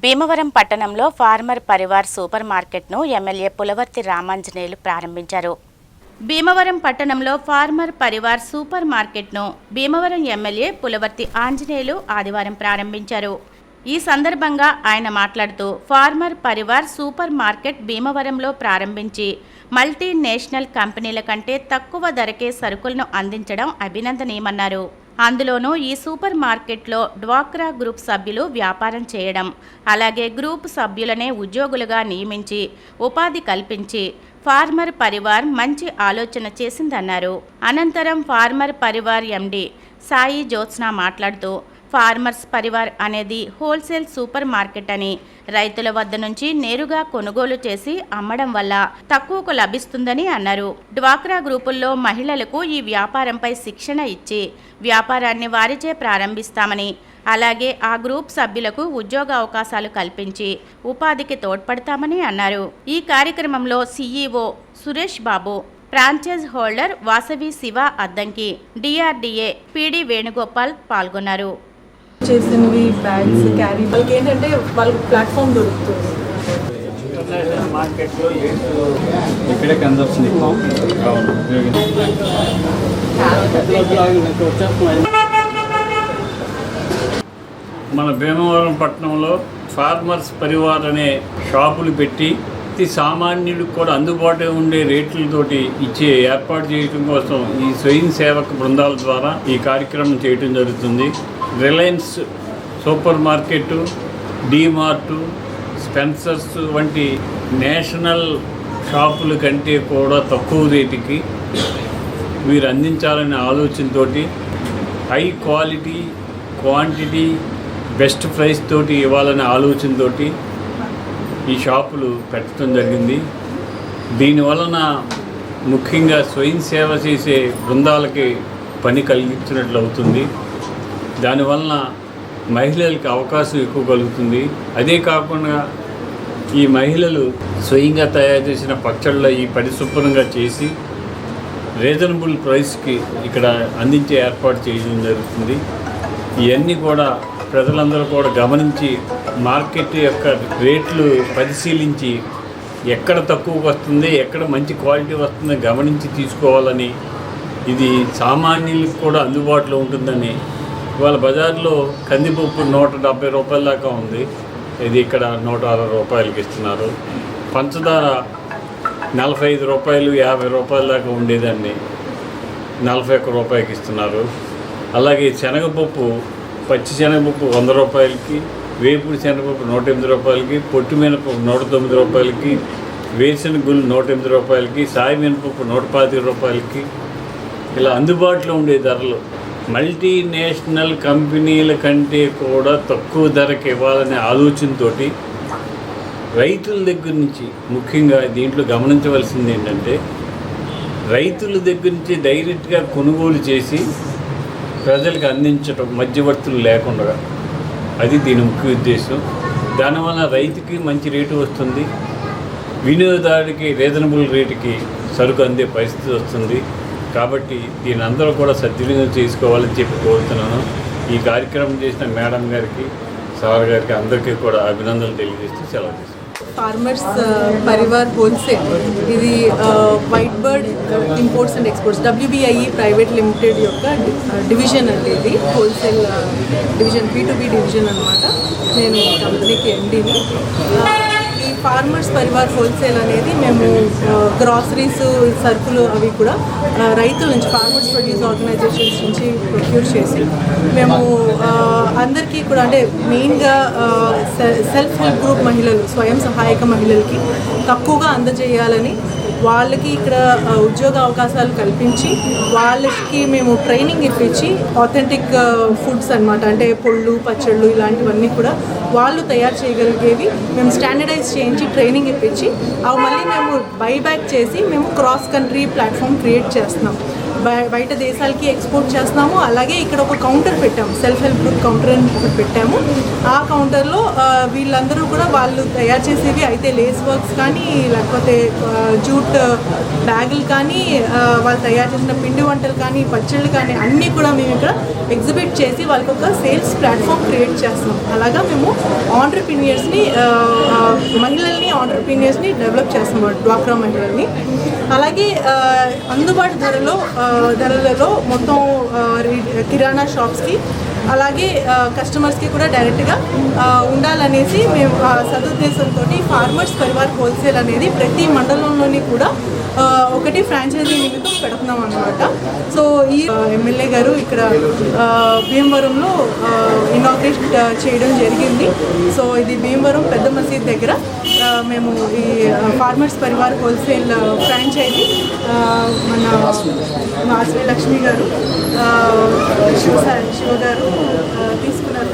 భీమవరం పట్టణంలో farmer Parivar super మార్కెట్ను MLA Pulavarthi Ramanjaneyulu ప్రారంభించారు. భీమవరం పట్టణంలో ఫార్మర్ పరివార్ సూపర్ మార్కెట్ను భీమవరం ఎమ్మెల్యే పులవర్తి ఆంజనేయులు ఆదివారం ప్రారంభించారు. ఈ సందర్భంగా ఆయన మాట్లాడుతూ ఫార్మర్ పరివార్ సూపర్ మార్కెట్ భీమవరంలో ప్రారంభించి మల్టీనేషనల్ కంపెనీల కంటే తక్కువ ధరకే సరుకులను అందించడం అభినందనీయమన్నారు. అందులోనూ ఈ సూపర్ మార్కెట్లో డ్వాక్రా గ్రూప్ సభ్యులు వ్యాపారం చేయడం, అలాగే గ్రూప్ సభ్యులనే ఉద్యోగులుగా నియమించి ఉపాధి కల్పించి ఫార్మర్ పరివార్ మంచి ఆలోచన చేసిందన్నారు. అనంతరం ఫార్మర్ పరివార్ ఎండి సాయి జ్యోత్స్న మాట్లాడుతూ ఫార్మర్స్ పరివార్ అనేది హోల్సేల్ సూపర్ మార్కెట్ అని, రైతుల వద్ద నుంచి నేరుగా కొనుగోలు చేసి అమ్మడం వల్ల తక్కువకు లభిస్తుందని అన్నారు. డ్వాక్రా గ్రూపుల్లో మహిళలకు ఈ వ్యాపారంపై శిక్షణ ఇచ్చి వ్యాపారాన్ని వారిచే ప్రారంభిస్తామని, అలాగే ఆ గ్రూప్ సభ్యులకు ఉద్యోగ అవకాశాలు కల్పించి ఉపాధికి తోడ్పడతామని అన్నారు. ఈ కార్యక్రమంలో CEO Suresh Babu, franchise holder Vasavi Shiva Addanki, DRDA PD Venugopal పాల్గొన్నారు. చేసినవి బ్యాగ్స్ క్యారీ వాళ్ళకి ఏంటంటే వాళ్ళకి ప్లాట్ఫామ్ దొరుకుతుంది. ఇంటర్నేషనల్ మార్కెట్లో ఇక్కడే కన్సప్షన్ మన భీమవరం పట్టణంలో ఫార్మర్స్ పరివార్ అనే షాపులు పెట్టి ప్రతి సామాన్యుడికి కూడా అందుబాటులో ఉండే రేట్లతోటి ఇచ్చే ఏర్పాటు చేయడం కోసం ఈ స్వయం సేవక బృందాల ద్వారా ఈ కార్యక్రమం చేయడం జరుగుతుంది. Reliance super market, DMart, Spencer's వంటి నేషనల్ షాపుల కంటే కూడా తక్కువ రేటుకి వీరు అందించాలనే ఆలోచనతోటి high quality, quantity, best price తోటి ఇవ్వాలనే ఆలోచనతోటి ఈ షాపులు పెట్టడం జరిగింది. దీనివలన ముఖ్యంగా స్వయం సేవ చేసే బృందాలకి పని కలిగించినట్లు అవుతుంది. దానివలన మహిళలకి అవకాశం ఎక్కువ కలుగుతుంది. అదే కాకుండా ఈ మహిళలు స్వయంగా తయారు చేసిన పచ్చళ్ళ ఈ పరిశుభ్రంగా చేసి రీజనబుల్ ప్రైస్కి ఇక్కడ అందించే ఏర్పాటు చేయడం జరుగుతుంది. ఇవన్నీ కూడా ప్రజలందరూ కూడా గమనించి మార్కెట్ యొక్క రేట్లు పరిశీలించి ఎక్కడ తక్కువకు వస్తుంది, ఎక్కడ మంచి క్వాలిటీ వస్తుందో గమనించి తీసుకోవాలని, ఇది సామాన్యులకు కూడా అందుబాటులో ఉంటుందని. ఇవాళ బజార్లో కందిపప్పు 170 రూపాయల దాకా ఉంది, ఇది ఇక్కడ 160 రూపాయలకి ఇస్తున్నారు. పంచదార 45 రూపాయలు, 50 రూపాయల దాకా ఉండేదాన్ని 41 రూపాయలకి ఇస్తున్నారు. అలాగే శనగపప్పు, పచ్చి శనగపప్పు 100 రూపాయలకి, వేపుడు శనగపప్పు 108 రూపాయలకి, పొట్టు మినపప్పు 109 రూపాయలకి, వేసిన గుళ్ళు 108 రూపాయలకి, సాయి మినపప్పు 125 రూపాయలకి, ఇలా అందుబాటులో ఉండే ధరలు మల్టీనేషనల్ కంపెనీల కంటే కూడా తక్కువ ధరకి ఇవ్వాలనే ఆలోచనతో రైతుల దగ్గర నుంచి, ముఖ్యంగా దీంట్లో గమనించవలసింది ఏంటంటే రైతుల దగ్గర నుంచి డైరెక్ట్గా కొనుగోలు చేసి ప్రజలకు అందించడం, మధ్యవర్తులు లేకుండా, అది దీని ముఖ్య ఉద్దేశం. దానివల్ల రైతుకి మంచి రేటు వస్తుంది, వినియోగదారుడికి రీజనబుల్ రేటుకి సరుకు అందే పరిస్థితి వస్తుంది. కాబట్టి దీని అందరూ కూడా సద్వినియోగం చేసుకోవాలని చెప్పి కోరుతున్నాను. ఈ కార్యక్రమం చేసిన మేడం గారికి, సార్ గారికి, అందరికీ కూడా అభినందనలు తెలియజేస్తూ సెలవు చేస్తాను. ఫార్మర్స్ పరివార్ హోల్సేల్, ఇది white bird imports and exports WBIE private limited యొక్క డివిజన్ అండి. ఇది హోల్సేల్ డివిజన్, B2B డివిజన్ అనమాట. నేను కంపెనీకి ఎండీని. ఈ ఫార్మర్స్ పరివార్ హోల్సేల్ అనేది మేము గ్రాసరీస్, సరుకులు అవి కూడా రైతుల నుంచి, ఫార్మర్స్ ప్రొడ్యూస్ ఆర్గనైజేషన్స్ నుంచి ప్రొక్యూర్ చేసి మేము అందరికీ కూడా, అంటే మెయిన్గా సెల్ఫ్ హెల్ప్ గ్రూప్ మహిళలు, స్వయం సహాయక మహిళలకి తక్కువగా అందజేయాలని, వాళ్ళకి ఇక్కడ ఉద్యోగ అవకాశాలు కల్పించి వాళ్ళకి మేము ట్రైనింగ్ ఇప్పించి ఆథెంటిక్ ఫుడ్స్ అనమాట, అంటే పొళ్ళు, పచ్చళ్ళు ఇలాంటివన్నీ కూడా వాళ్ళు తయారు చేయగలిగేవి మేము స్టాండర్డైజ్ చేయించి ట్రైనింగ్ ఇప్పించి అవి మళ్ళీ మేము బైబ్యాక్ చేసి మేము క్రాస్ కంట్రీ ప్లాట్ఫామ్ క్రియేట్ చేస్తున్నాం. బయట దేశాలకి ఎక్స్పోర్ట్ చేస్తున్నాము. అలాగే ఇక్కడ ఒక కౌంటర్ పెట్టాము, సెల్ఫ్ హెల్ప్ గ్రూప్ కౌంటర్ అని ఒకటి పెట్టాము. ఆ కౌంటర్లో వీళ్ళందరూ కూడా వాళ్ళు తయారు చేసేవి అయితే లేస్ వర్క్స్ కానీ, లేకపోతే జూట్ బ్యాగులు కానీ, వాళ్ళు తయారు చేసిన పిండి వంటలు కానీ, పచ్చళ్ళు కానీ అన్నీ కూడా మేము ఇక్కడ ఎగ్జిబిట్ చేసి వాళ్ళకి ఒక సేల్స్ ప్లాట్ఫామ్ క్రియేట్ చేస్తున్నాం. అలాగా మేము ఆంటర్ప్రీనియర్స్ని, మహిళల్ని ఆంటర్ప్రీనియర్స్ని డెవలప్ చేస్తున్నాం, డ్వాక్రా మహిళల్ని. అలాగే అందుబాటు ధరలలో మొత్తం కిరాణా షాప్స్కి అలాగే కస్టమర్స్కి కూడా డైరెక్ట్గా ఉండాలనేసి మేము సదుద్దేశంతో ఫార్మర్స్ పరివార్ హోల్సేల్ అనేది ప్రతి మండలంలోని కూడా ఒకటి ఫ్రాంచైజీ నిమిత్తం పెడుతున్నాం అన్నమాట. సో ఈ ఎమ్మెల్యే గారు ఇక్కడ భీమవరంలో ఇనాగ్రేట్ చేయడం జరిగింది. సో ఇది భీమవరం పెద్ద మసీద్ దగ్గర మేము ఈ ఫార్మర్స్ పరివార్ హోల్సేల్ ఫ్రాంచైజీ మన మాస్వి లక్ష్మి గారు, శివ గారు తీసుకున్నారు.